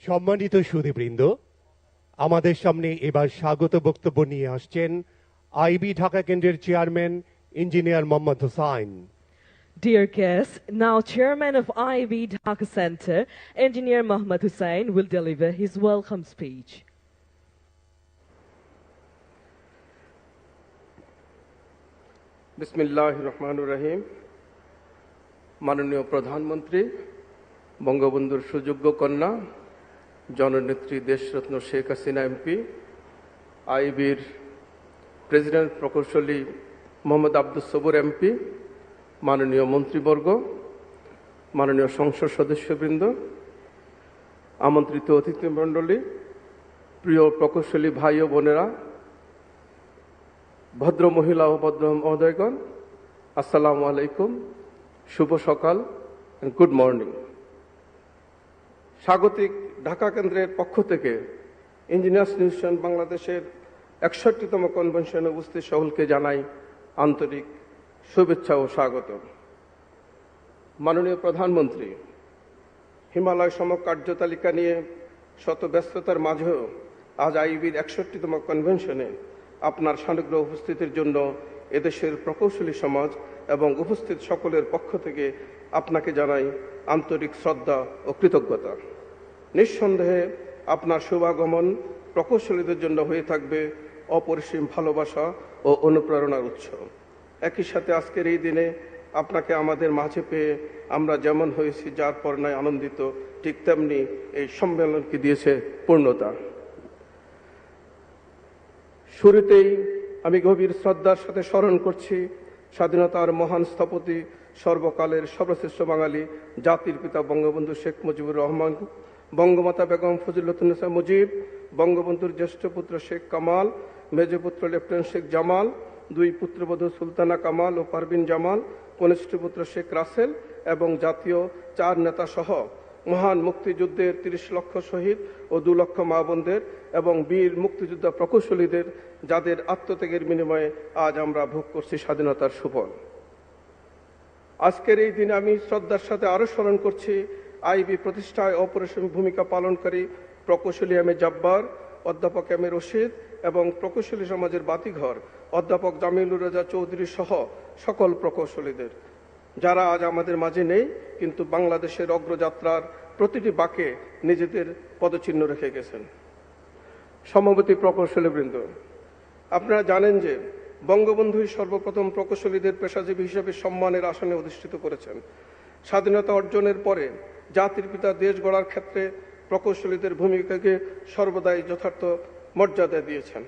সম্মানিত সুধীবৃন্দ, আমাদের সামনে এবার স্বাগত বক্তব্য নিয়ে আসছেন আইবি ঢাকা কেন্দ্রের chairman engineer Mohammad Hossain. Dear guests, now Chairman of IB Dhaka Center, Engineer Mohammad Hussain will deliver his welcome speech. বিসমিল্লাহির-রহমানির-রহিম। মাননীয় প্রধানমন্ত্রী, বঙ্গবন্ধুর সুযোগ্য কন্যা জননেত্রী দেশরত্ন শেখ হাসিনা এমপি, আইবির প্রেসিডেন্ট প্রকৌশলী মোহাম্মদ আব্দুস সবুর এমপি, মাননীয় মন্ত্রীবর্গ, মাননীয় সংসদ সদস্যবৃন্দ, আমন্ত্রিত অতিথিমণ্ডলী, প্রিয় প্রকৌশলী ভাই ও বোনেরা, ভদ্র মহিলা ও ভদ্র মহোদয়গণ, আসসালামু আলাইকুম, শুভ সকাল, গুড মর্নিং। স্বাগতিক ঢাকা কেন্দ্রের পক্ষ থেকে ইঞ্জিনিয়ার্স ইনস্টিটিউশন বাংলাদেশের ৬১তম কনভেনশনে উপস্থিত সকলকে জানাই আন্তরিক শুভেচ্ছা ও স্বাগত। মাননীয় প্রধানমন্ত্রী, হিমালয় সম কার্যতালিকা নিয়ে শত ব্যস্ততার মাঝেও আজ আইবির ৬১তম কনভেনশনে আপনার সানুগ্রহ উপস্থিতির জন্য এদেশের প্রকৌশলী সমাজ এবং উপস্থিত সকলের পক্ষ থেকে আপনাকে জানাই আন্তরিক শ্রদ্ধা ও কৃতজ্ঞতা। নিঃসন্দেহে আপনার শুভাগমন প্রকৌশলীদের জন্য হয়ে থাকবে অপরিসীম ভালোবাসা ও অনুপ্রেরণার উৎস। একই সাথে আজকের এই দিনে আপনাকে আমাদের মাঝে পেয়ে আমরা যেমন হয়েছি যার পরনায় আনন্দিত, ঠিক তেমনি এই সম্মেলনকে দিয়েছে পূর্ণতা। শুরুতেই আমি গভীর শ্রদ্ধার সাথে স্মরণ করছি স্বাধীনতার মহান স্থপতি, সর্বকালের সর্বশ্রেষ্ঠ বাঙালি, জাতির পিতা বঙ্গবন্ধু শেখ মুজিবুর রহমান, বঙ্গমাতা বেগম ফজিলাতুন্নেসা মুজিব, বঙ্গবন্ধুর জ্যেষ্ঠ পুত্র শেখ কামাল, মেজপুত্র লেফটেন্যান্ট শেখ জামাল, দুই পুত্রবধূ সুলতানা কামাল ও পারভিন জামাল, কনিষ্ঠ পুত্র শেখ রাসেল এবং জাতীয় 4 নেতা সহ মহান মুক্তিযুদ্ধের 30 লক্ষ শহীদ ও 2 লক্ষ মা বোনদের এবং বীর মুক্তিযোদ্ধা প্রকৌশলীদের, যাদের আত্মত্যাগের বিনিময়ে আজ আমরা ভোগ করছি স্বাধীনতার সুফল। আজকের এই দিনে আমি শ্রদ্ধার সাথে আরও স্মরণ করছি আইবি প্রতিষ্ঠায় অপরিসীম ভূমিকা পালনকারী প্রকৌশলী এম এ জব্বার, অধ্যাপক এম এ রশিদ এবং প্রকৌশলী সমাজের বাতিঘর অধ্যাপক জামিলুর রেজা চৌধুরী সহ সকল প্রকৌশলীদের, যারা আজ আমাদের মাঝে নেই কিন্তু বাংলাদেশের অগ্রযাত্রার প্রতিটি বাঁকে নিজেদের পদচিহ্ন রেখে গেছেন। সমবতী প্রকৌশলীবৃন্দ, আপনারা জানেন যে বঙ্গবন্ধুই সর্বপ্রথম প্রকৌশলীদের পেশাজীবী হিসেবে সম্মানের আসনে অধিষ্ঠিত করেছেন। স্বাধীনতা অর্জনের পরে জাতির পিতা দেশ গড়ার ক্ষেত্রে প্রকৌশলীদের ভূমিকাকে সর্বদাই যথার্থ মর্যাদা দিয়েছেন।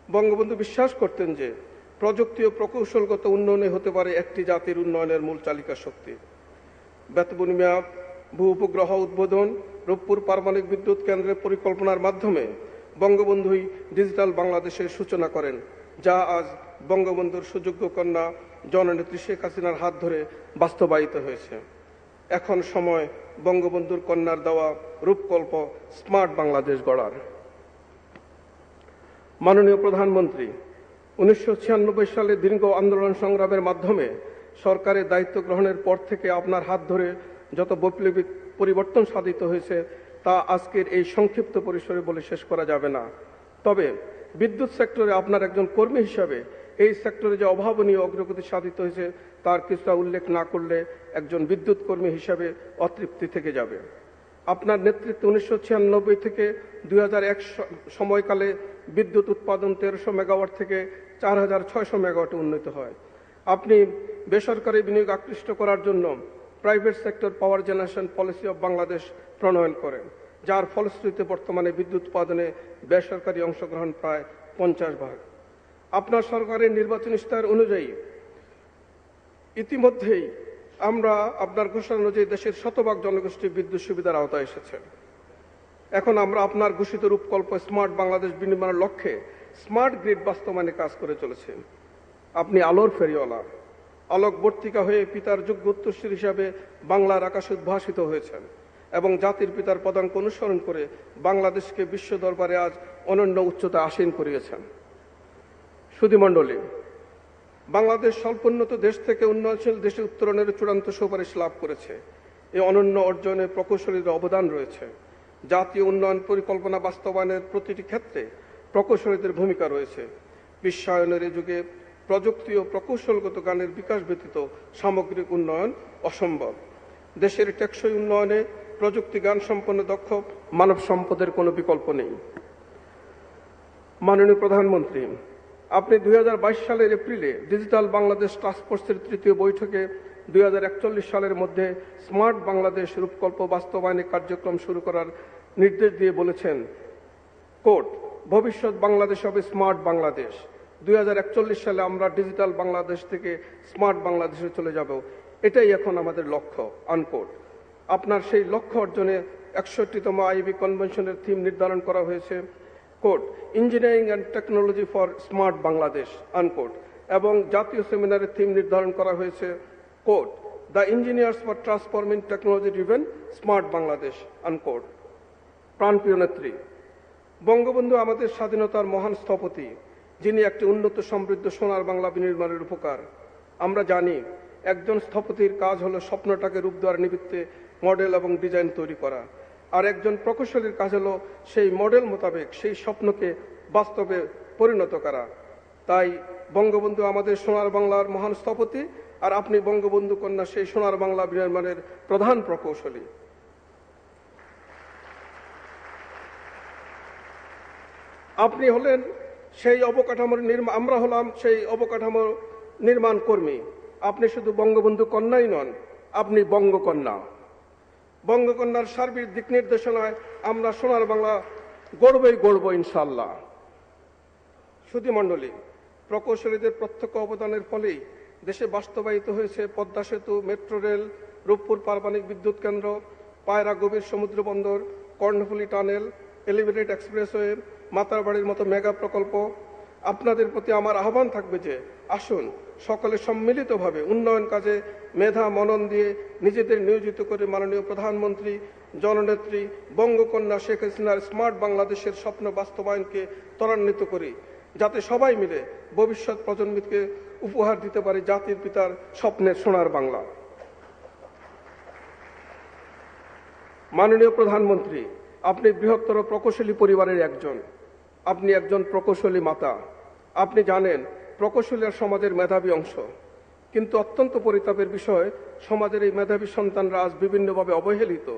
বঙ্গবন্ধু বিশ্বাস করতেন যে প্রযুক্তি ও প্রকৌশলগত উন্নয়নে হতে পারে একটি জাতির উন্নয়নের মূল চালিকা শক্তি। বেতবুনিয়া ভূ উপগ্রহ উদ্বোধন, রূপপুর পারমাণবিক বিদ্যুৎ কেন্দ্রের পরিকল্পনার মাধ্যমে বঙ্গবন্ধুই ডিজিটাল বাংলাদেশের সূচনা করেন, যা আজ বঙ্গবন্ধুর সুযোগ্য কন্যা জননেত্রী শেখ হাসিনার হাত ধরে বাস্তবায়িত হয়েছে। এখন সময় বঙ্গবন্ধুর কন্যার দেওয়া রূপকল্প স্মার্ট বাংলাদেশ গড়ার। মাননীয় প্রধানমন্ত্রী, 1996 সালে দীর্ঘ আন্দোলন সংগ্রামের মাধ্যমে সরকারের দায়িত্ব গ্রহণের পর থেকে আপনার হাত ধরে যত বৈপ্লবিক পরিবর্তন সাধিত হয়েছে তা আজকের এই সংক্ষিপ্ত পরিসরে বলে শেষ করা যাবে না। তবে বিদ্যুৎ সেক্টরে আপনার একজন কর্মী হিসাবে এই সেক্টরে যে অভাবনীয় অগ্রগতি সাধিত হয়েছে তার কিছুটা উল্লেখ না করলে একজন বিদ্যুৎ কর্মী হিসাবে অতৃপ্তি থেকে যাবে। আপনার নেতৃত্বে 1996 থেকে 2001 সময়কালে বিদ্যুৎ উৎপাদন 1300 মেগাওয়াট থেকে 4600 মেগাওয়াটে উন্নীত হয়। আপনি বেসরকারি বিনিয়োগ আকৃষ্ট করার জন্য private sector power generation policy of Bangladesh প্রণয়ন করেন, যার ফলশ্রুতিতে বর্তমানে বিদ্যুৎ উৎপাদনে বেসরকারি অংশগ্রহণ প্রায় 50%। আপনার সরকারের নির্বাচনী ইশতেহার অনুযায়ী ইতিমধ্যেই আমরা আপনার ঘোষণা অনুযায়ী দেশের শতভাগ জনগোষ্ঠী বিদ্যুৎ সুবিধার আওতায় এসেছে। এখন আমরা আপনার ঘোষিত রূপকল্প স্মার্ট বাংলাদেশ বিনির্মাণের লক্ষ্যে স্মার্ট গ্রিড বাস্তবায়নে কাজ করে চলেছেন। আপনি আলোর ফেরিওয়ালা, আলোকবর্তিকা হয়ে পিতার যোগ্য উত্তরসূরি হিসাবে বাংলার আকাশে উদ্ভাসিত হয়েছেন এবং জাতির পিতার পদাঙ্ক অনুসরণ করে বাংলাদেশকে বিশ্ব দরবারে আজ অনন্য উচ্চতা আসীন করিয়েছেন। সুধীমণ্ডলী, বাংলাদেশ স্বল্পোন্নত দেশ থেকে উন্নয়নশীল দেশে উত্তরণের চূড়ান্ত সুপারিশ লাভ করেছে। এই অনন্য অর্জনে প্রকৌশলীদের অবদান রয়েছে। জাতীয় উন্নয়ন পরিকল্পনা বাস্তবায়নের প্রতিটি ক্ষেত্রে প্রকৌশলীদের ভূমিকা রয়েছে। বিশ্বায়নের এই যুগে প্রযুক্তি ও প্রকৌশলগত জ্ঞানের বিকাশ ব্যতীত সামগ্রিক উন্নয়ন অসম্ভব। দেশের টেকসই উন্নয়নে প্রযুক্তি জ্ঞান সম্পন্ন দক্ষ মানব সম্পদের কোনো বিকল্প নেই। মাননীয় প্রধানমন্ত্রী, আপনি 2022 সালের এপ্রিলে ডিজিটাল বাংলাদেশ টাস্কফোর্সের তৃতীয় বৈঠকে 2041 সালের মধ্যে স্মার্ট বাংলাদেশ রূপকল্প বাস্তবায়নের কার্যক্রম শুরু করার নির্দেশ দিয়ে বলেছেন, কোট, ভবিষ্যৎ বাংলাদেশ হবে স্মার্ট বাংলাদেশ। 2041 সালে আমরা ডিজিটাল বাংলাদেশ থেকে স্মার্ট বাংলাদেশে চলে যাব, এটাই এখন আমাদের লক্ষ্য, আনকোট। আপনার সেই লক্ষ্য অর্জনে 61তম আইবি কনভেনশনের থিম নির্ধারণ করা হয়েছে, quote, engineering and technology for smart Bangladesh, unquote, এবং জাতীয় সেমিনারের থিম নির্ধারণ করা হয়েছে, quote, the engineers for transforming technology driven smart Bangladesh, unquote. প্রাণপ্রিয় নেত্রী, বঙ্গবন্ধু আমাদের স্বাধীনতার মহান স্থপতি, যিনি একটি উন্নত সমৃদ্ধ সোনার বাংলা বিনির্মাণের উপকার। আমরা জানি একজন স্থপতির কাজ হলো স্বপ্নটাকে রূপ দেওয়ার নিমিত্তে মডেল এবং ডিজাইন তৈরি করা, আর একজন প্রকৌশলীর কাজ হলো সেই মডেল মোতাবেক সেই স্বপ্নকে বাস্তবে পরিণত করা। তাই বঙ্গবন্ধু আমাদের সোনার বাংলার মহান স্থপতি, আর আপনি বঙ্গবন্ধু কন্যা সেই সোনার বাংলা বিনির্মাণের প্রধান প্রকৌশলী। আপনি হলেন সেই অবকাঠামোর আমরা হলাম সেই অবকাঠামোর নির্মাণ কর্মী। আপনি শুধু বঙ্গবন্ধু কন্যাই নন, আপনি বঙ্গকন্যা। বঙ্গকন্যার সার্বিক দিক নির্দেশনায় আমরা সোনার বাংলা গড়বই গড়ব ইনশাল্লাহ। সুধীমণ্ডলী, প্রকৌশলীদের প্রত্যক্ষ অবদানের ফলেই দেশে বাস্তবায়িত হয়েছে পদ্মা সেতু, মেট্রো রেল, রূপপুর পারমাণবিক বিদ্যুৎ কেন্দ্র, পায়রা গভীর সমুদ্র বন্দর, কর্ণফুলী টানেল, এলিভেটেড এক্সপ্রেসওয়ে, মাতারবাড়ির মতো মেগা প্রকল্প। আপনাদের প্রতি আমার আহ্বান থাকবে যে আসুন সকলে সম্মিলিতভাবে উন্নয়ন কাজে মেধা মনন দিয়ে নিজেদের নিয়োজিত করে মাননীয় প্রধানমন্ত্রী জননেত্রী বঙ্গকন্যা শেখ হাসিনার স্মার্ট বাংলাদেশের স্বপ্ন বাস্তবায়নকে ত্বরান্বিত করি, যাতে সবাই মিলে ভবিষ্যৎ প্রজন্মকে উপহার দিতে পারে জাতির পিতার স্বপ্নের সোনার বাংলা। মাননীয় প্রধানমন্ত্রী, আপনি বৃহত্তর প্রকৌশলী পরিবারের একজন, আপনি একজন প্রকৌশলী মাতা। আপনি জানেন প্রকৌশলীরা সমাজের মেধাবী অংশ, কিন্তু অত্যন্ত পরিতাপের বিষয় সমাজের এই মেধাবী সন্তানরা আজ বিভিন্নভাবে অবহেলিত,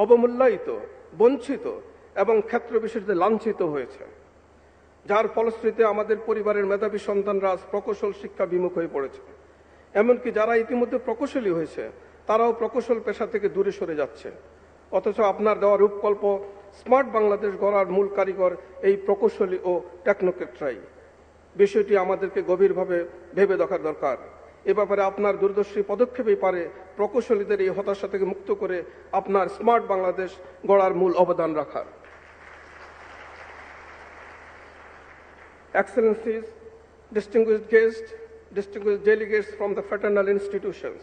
অবমূল্যায়িত, বঞ্চিত এবং ক্ষেত্র বিশেষে লাঞ্ছিত হয়েছে, যার ফলশ্রুতিতে আমাদের পরিবারের মেধাবী সন্তানরা আজ প্রকৌশল শিক্ষা বিমুখ হয়ে পড়েছে। এমনকি যারা ইতিমধ্যে প্রকৌশলী হয়েছে তারাও প্রকৌশল পেশা থেকে দূরে সরে যাচ্ছে। অথচ আপনার দেওয়া রূপকল্প স্মার্ট বাংলাদেশ গড়ার মূল কারিগর এই প্রকৌশলী ও টেকনোক্রেটরাই। বিষয়টি আমাদেরকে গভীরভাবে ভেবে দেখার দরকার। এ ব্যাপারে আপনার দূরদর্শী পদক্ষেপই পারে প্রকৌশলীদের এই হতাশা থেকে মুক্ত করে আপনার স্মার্ট বাংলাদেশ গড়ার মূল অবদান রাখার। Excellencies, distinguished guests, distinguished delegates from the fraternal institutions,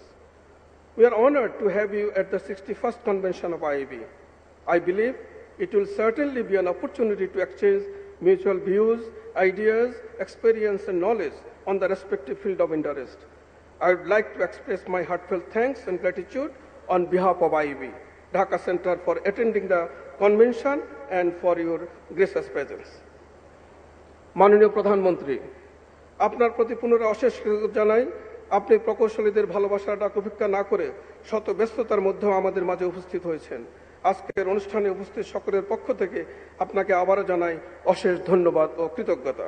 we are honored to have you at the 61st convention of IAB. I believe it will certainly be an opportunity to exchange mutual views, ideas, experience and knowledge on the respective field of interest. I would like to express my heartfelt thanks and gratitude on behalf of IAB, Dhaka Center, for attending the convention and for your gracious presence. মাননীয় প্রধানমন্ত্রী, আপনার প্রতি পুনরায় অশেষ কৃতজ্ঞতা জানাই। আপনি প্রকৌশলীদের ভালোবাসার ডাক উপেক্ষা না করে শত ব্যস্ততার মধ্যেও আমাদের মাঝে উপস্থিত হয়েছেন। আজকের অনুষ্ঠানে উপস্থিত সকলের পক্ষ থেকে আপনাকে আবারও জানাই অশেষ ধন্যবাদ ও কৃতজ্ঞতা।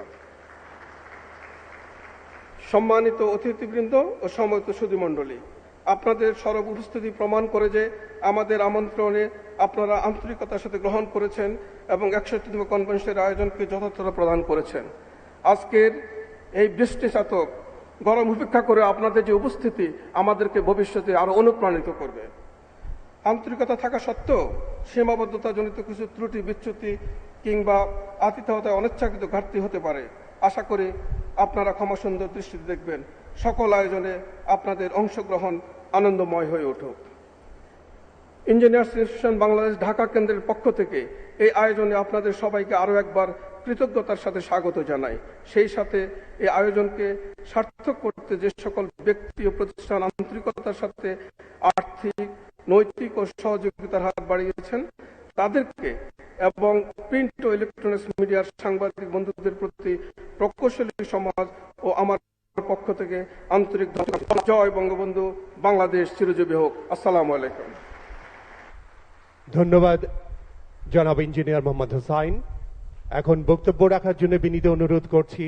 সম্মানিত অতিথিবৃন্দ ও সম্মানিত সুধীমণ্ডলী, আপনাদের সরব উপস্থিতি প্রমাণ করে যে আমাদের আমন্ত্রণে আপনারা আন্তরিকতার সাথে গ্রহণ করেছেন এবং 61তম কনভেনশনের আয়োজনকে যথাযথ প্রদান করেছেন। আজকের এই বৃষ্টিচাতক গরম উপেক্ষা করে আপনাদের যে উপস্থিতি আমাদেরকে ভবিষ্যতে আরো অনুপ্রাণিত করবে। আন্তরিকতা থাকা সত্ত্বেও সীমাবদ্ধতাজনিত কিছু ত্রুটি বিচ্যুতি কিংবা আতিথেয়তায় অনিচ্ছাকৃত ঘাটতি হতে পারে। আশা করি আপনারা ক্ষমাসুন্দর দৃষ্টিতে দেখবেন। সকল আয়োজনে আপনাদের অংশগ্রহণ আনন্দময় হয়ে উঠুক। ইঞ্জিনিয়ার্স ইনস্টিটিউশন বাংলাদেশ ঢাকা কেন্দ্রের পক্ষ থেকে এই আয়োজনে আপনাদের সবাইকে আরো একবার কৃতজ্ঞতার সাথে স্বাগত জানাই। সেই সাথে এই আয়োজনকে সার্থক করতে যে সকল ব্যক্তি ও প্রতিষ্ঠান আন্তরিকতার সাথে আর্থিক, নৈতিক ও সহযোগিতার হাত বাড়িয়েছেন তাদেরকে এবং প্রিন্ট ও ইলেকট্রনিক্স মিডিয়ার সাংবাদিক বন্ধুদের প্রতি প্রকৌশলী সমাজ ও আমার পক্ষ থেকে আন্তরিক ধন্যবাদ। জয় বঙ্গবন্ধু, বাংলাদেশ চিরজীবী হোক। আসসালামু আলাইকুম। ধন্যবাদ জনাব ইঞ্জিনিয়ার মোহাম্মদ হুসাইন। এখন বক্তব্য রাখার জন্য বিনীত অনুরোধ করছি